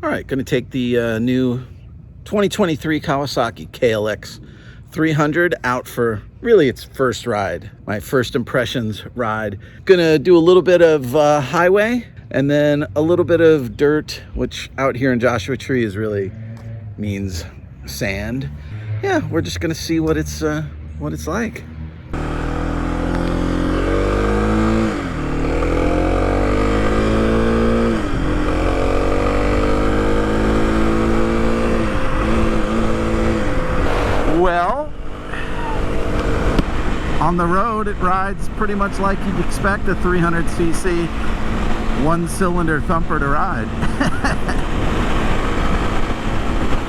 All right, going to take the new 2023 Kawasaki KLX300 out for really its first ride, my first impressions ride. Gonna do a little bit of highway and then a little bit of dirt, which out here in Joshua Tree is really means sand. Yeah, we're just gonna see what it's like. Well, on the road it rides pretty much like you'd expect a 300cc one-cylinder thumper to ride.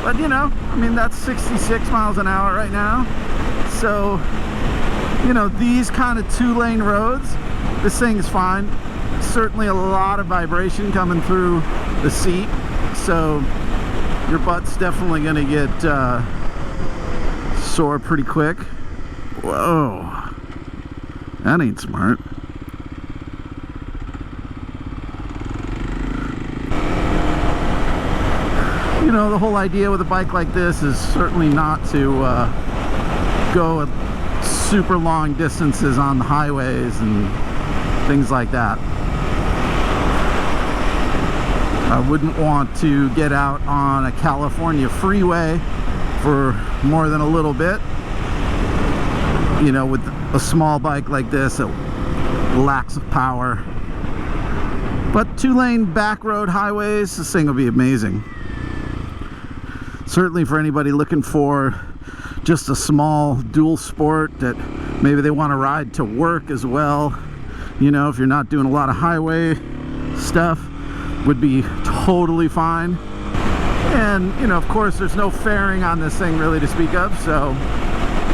But you know, I mean, that's 66 miles an hour right now. So, you know, these kind of two-lane roads, this thing is fine. Certainly a lot of vibration coming through the seat, so your butt's definitely gonna get sore pretty quick. Whoa, that ain't smart. You know, the whole idea with a bike like this is certainly not to go super long distances on the highways and things like that. I wouldn't want to get out on a California freeway for more than a little bit, you know, with a small bike like this. It lacks of power. But two-lane back road highways, this thing will be amazing. Certainly for anybody looking for just a small dual sport that maybe they want to ride to work as well, you know, if you're not doing a lot of highway stuff, would be totally fine. And, you know, of course, there's no fairing on this thing really to speak of, so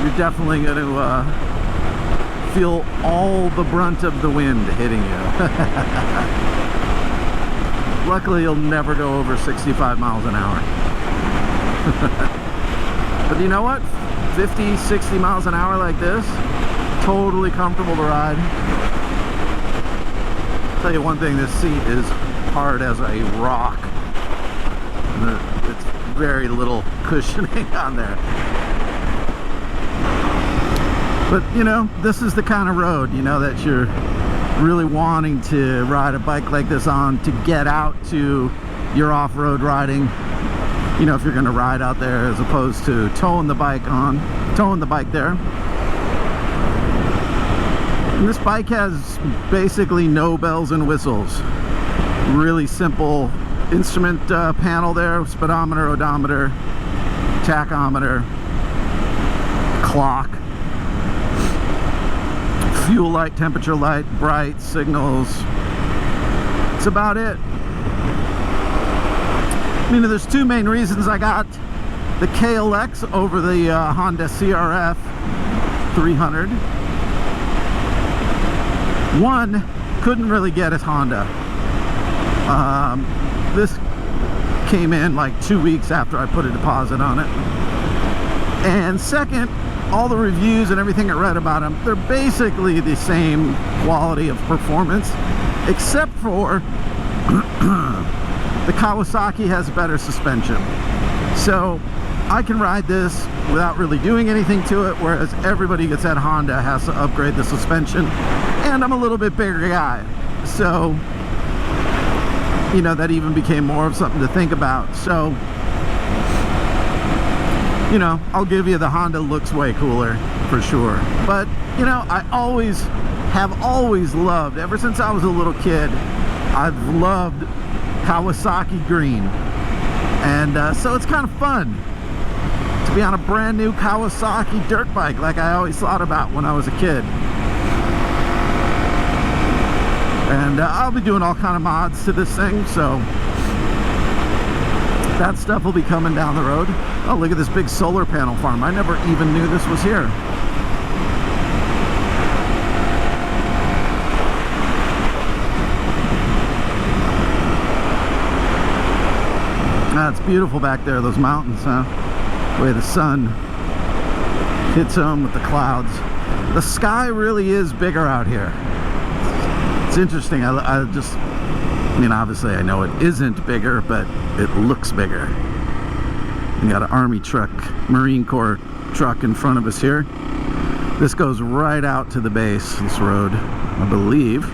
you're definitely going to feel all the brunt of the wind hitting you. Luckily, you'll never go over 65 miles an hour. But you know what? 50, 60 miles an hour like this, totally comfortable to ride. I'll tell you one thing, this seat is hard as a rock. It's very little cushioning on there. But you know, this is the kind of road, you know, that you're really wanting to ride a bike like this on, to get out to your off-road riding. You know, if you're going to ride out there, as opposed to towing the bike there. And this bike has basically no bells and whistles. Really simple instrument panel there, speedometer, odometer, tachometer, clock, fuel light, temperature light, bright signals. It's about it. I mean, there's two main reasons I got the KLX over the Honda CRF 300. One, couldn't really get a Honda. This came in like 2 weeks after I put a deposit on it. And second, all the reviews and everything I read about them, they're basically the same quality of performance, except for the Kawasaki has better suspension. So I can ride this without really doing anything to it, whereas everybody gets that Honda has to upgrade the suspension. And I'm a little bit bigger guy, so you know, that even became more of something to think about. So, you know, I'll give you the Honda looks way cooler for sure. But, you know, I have always loved, ever since I was a little kid, I've loved Kawasaki green. And so it's kind of fun to be on a brand new Kawasaki dirt bike like I always thought about when I was a kid. And I'll be doing all kind of mods to this thing, so that stuff will be coming down the road. Oh, look at this big solar panel farm. I never even knew this was here. That's beautiful back there, those mountains, huh? The way the sun hits them with the clouds. The sky really is bigger out here. It's interesting. I just I mean, obviously I know it isn't bigger, but it looks bigger. We got an Army truck, Marine Corps truck in front of us here. This goes right out to the base, this road, I believe.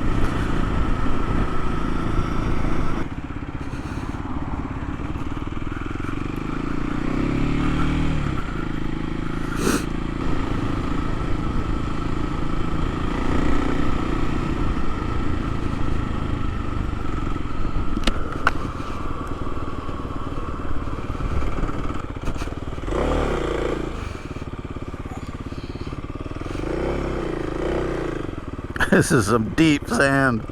This is some deep sand.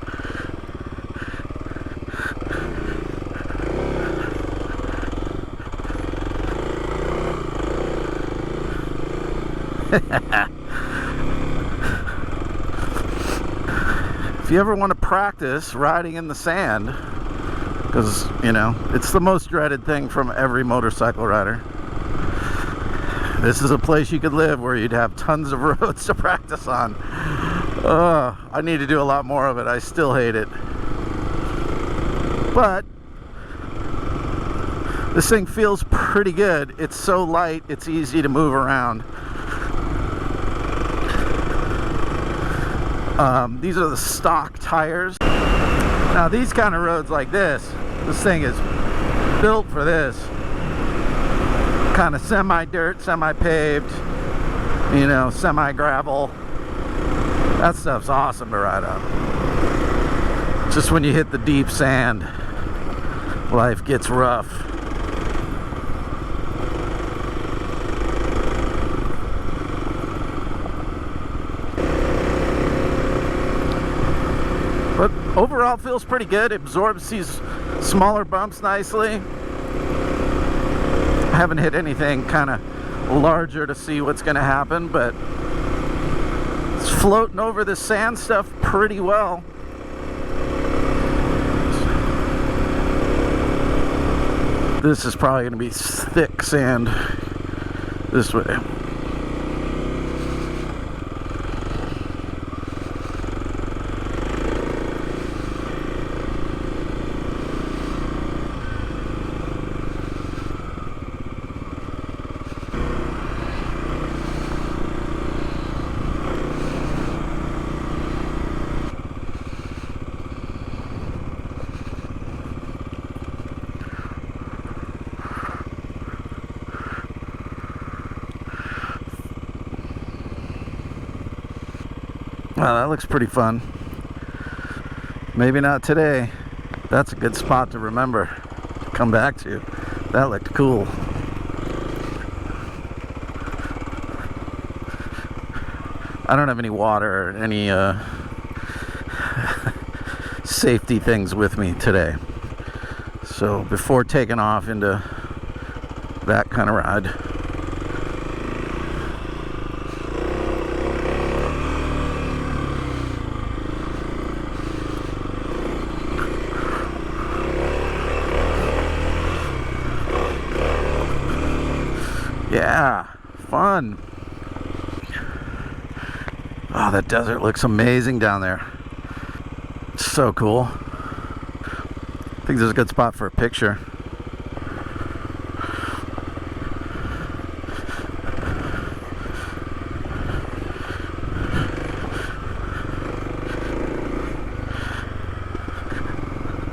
If you ever want to practice riding in the sand, because, you know, it's the most dreaded thing from every motorcycle rider, this is a place you could live where you'd have tons of roads to practice on. I need to do a lot more of it. I still hate it. But this thing feels pretty good. It's so light, it's easy to move around. These are the stock tires. Now these kind of roads like this thing is built for this. Kind of semi-dirt, semi-paved, you know, semi-gravel. That stuff's awesome to ride on. Just when you hit the deep sand, life gets rough. But overall feels pretty good. It absorbs these smaller bumps nicely. I haven't hit anything kind of larger to see what's going to happen, but it's floating over the sand stuff pretty well. This is probably going to be thick sand this way. Wow, that looks pretty fun. Maybe not today. That's a good spot to remember to come back to. That looked cool. I don't have any water or any safety things with me today. So before taking off into that kind of ride, yeah, fun. Oh, that desert looks amazing down there. So cool. I think this is a good spot for a picture.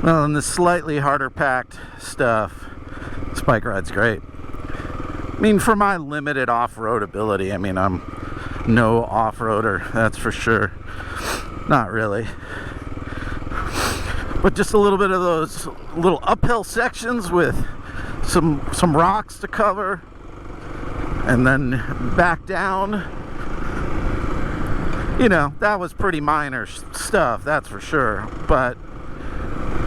Well, and the slightly harder packed stuff, this bike ride's great. I mean, for my limited off-road ability, I mean, I'm no off-roader, that's for sure. Not really. But just a little bit of those little uphill sections with some rocks to cover, and then back down. You know, that was pretty minor stuff, that's for sure. But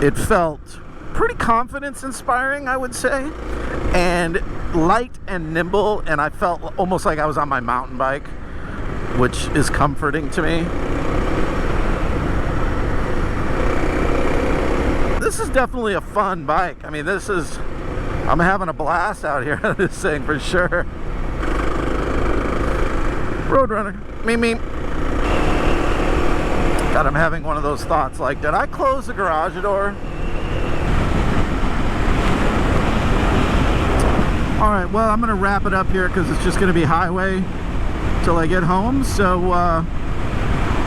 it felt pretty confidence-inspiring, I would say, and light and nimble, and I felt almost like I was on my mountain bike, which is comforting to me. This is definitely a fun bike. I mean, I'm having a blast out here on this thing for sure. Roadrunner, me. God, I'm having one of those thoughts like, did I close the garage door? All right, well, I'm gonna wrap it up here because it's just gonna be highway till I get home. So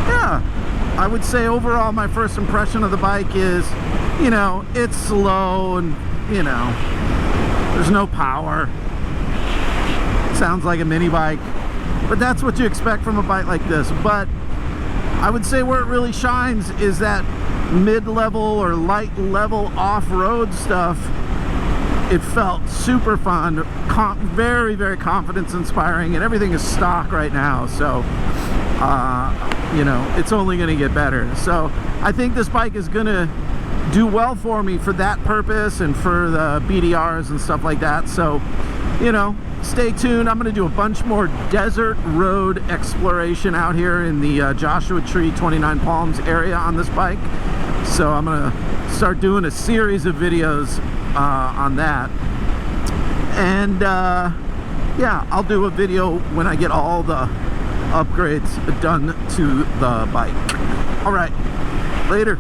yeah, I would say overall my first impression of the bike is, you know, it's slow and, you know, there's no power. Sounds like a mini bike, but that's what you expect from a bike like this. But I would say where it really shines is that mid-level or light level off-road stuff. It felt super fun, very, very confidence inspiring, and everything is stock right now. So you know, it's only going to get better. So I think this bike is going to do well for me for that purpose and for the BDRs and stuff like that. So, you know, stay tuned. I'm going to do a bunch more desert road exploration out here in the Joshua Tree 29 Palms area on this bike. So I'm going to start doing a series of videos on that. And yeah, I'll do a video when I get all the upgrades done to the bike. All right, later.